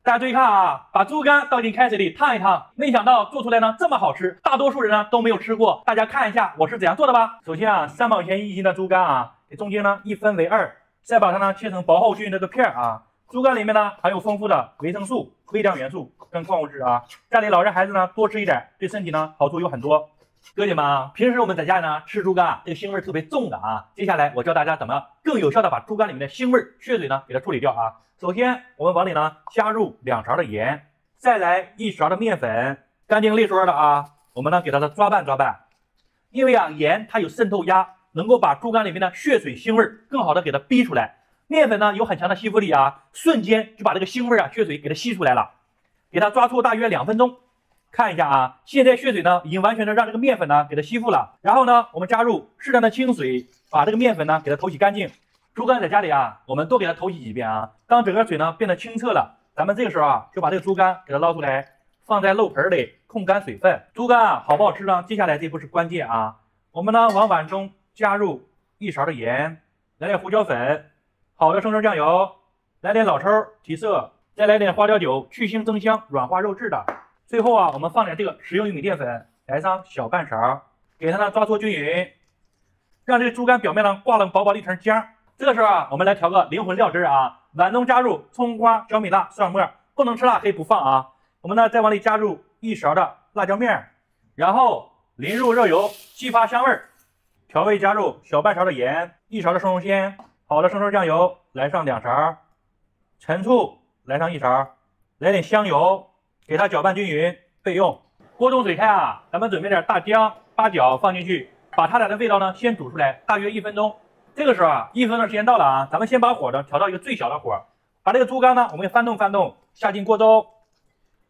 大家注意看啊，把猪肝倒进开水里烫一烫，没想到做出来呢这么好吃，大多数人呢都没有吃过。大家看一下我是怎样做的吧。首先啊，3毛钱1斤的猪肝啊，给中间呢一分为2，再把它呢切成薄厚均匀的片儿啊。猪肝里面呢含有丰富的维生素、微量元素跟矿物质啊，家里老人孩子呢多吃一点，对身体呢好处有很多。哥姐们啊，平时我们在家呢吃猪肝啊，这个腥味特别重的啊。接下来我教大家怎么更有效的把猪肝里面的腥味、血水呢给它处理掉啊。首先我们往里呢加入2勺的盐，再来1勺的面粉，干净利索的啊。我们呢给它的抓拌，因为啊盐它有渗透压，能够把猪肝里面的血水腥味更好的给它逼出来。面粉呢有很强的吸附力啊，瞬间就把这个腥味啊、血水给它吸出来了。给它抓出大约2分钟。看一下啊，现在血水呢已经完全的让这个面粉呢给它吸附了。然后呢，我们加入适当的清水，把这个面粉呢给它头洗干净。猪肝在家里啊，我们多给它头洗几遍啊。当整个水呢变得清澈了，咱们这个时候啊就把这个猪肝给它捞出来，放在漏盆里控干水分。猪肝啊好不好吃呢？接下来这步是关键啊。我们呢往碗中加入1勺的盐，来点胡椒粉，好的生抽酱油，来点老抽提色，再来点花雕酒去腥增香，软化肉质的。最后啊，我们放点这个食用玉米淀粉，来上小半勺，给它呢抓搓均匀，让这个猪肝表面呢挂了薄薄的一层浆。这个时候啊，我们来调个灵魂料汁啊，碗中加入葱花、小米辣、蒜末，不能吃辣可以不放啊。我们呢再往里加入1勺的辣椒面，然后淋入热油，激发香味。调味加入小半勺的盐，1勺的生抽鲜，好的生抽酱油来上2勺，陈醋来上1勺，来点香油。给它搅拌均匀，备用。锅中水开啊，咱们准备点大姜、八角放进去，把它俩的味道呢先煮出来，大约1分钟。这个时候啊，1分钟时间到了啊，咱们先把火呢调到一个最小的火，把这个猪肝呢我们翻动，下进锅中。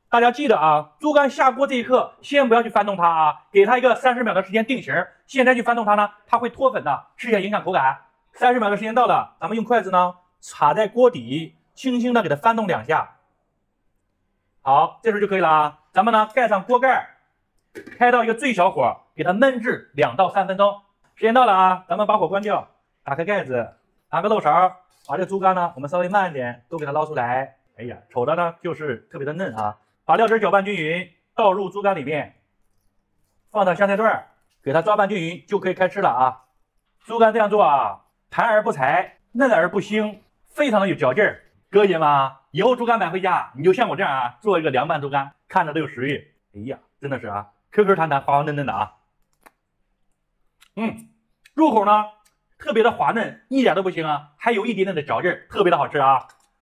大家记得啊，猪肝下锅这一刻，先不要去翻动它啊，给它一个30秒的时间定型。现在去翻动它呢，它会脱粉的，吃起来影响口感。30秒的时间到了，咱们用筷子呢插在锅底，轻轻的给它翻动2下。好，这时候就可以了啊。咱们呢盖上锅盖，开到一个最小火，给它焖至2到3分钟。时间到了啊，咱们把火关掉，打开盖子，拿个漏勺，把这猪肝呢，我们稍微慢一点，都给它捞出来。哎呀，瞅着呢就是特别的嫩啊。把料汁搅拌均匀，倒入猪肝里面，放上香菜段，给它抓拌均匀，就可以开吃了啊。猪肝这样做啊，弹而不柴，嫩而不腥，非常的有嚼劲儿。哥姐们啊，以后猪肝买回家，你就像我这样啊，做一个凉拌猪肝，看着都有食欲。哎呀，真的是啊，Q Q 弹弹，滑滑嫩嫩的啊。入口呢特别的滑嫩，一点都不腥啊，还有一点点的嚼劲儿，特别的好吃啊。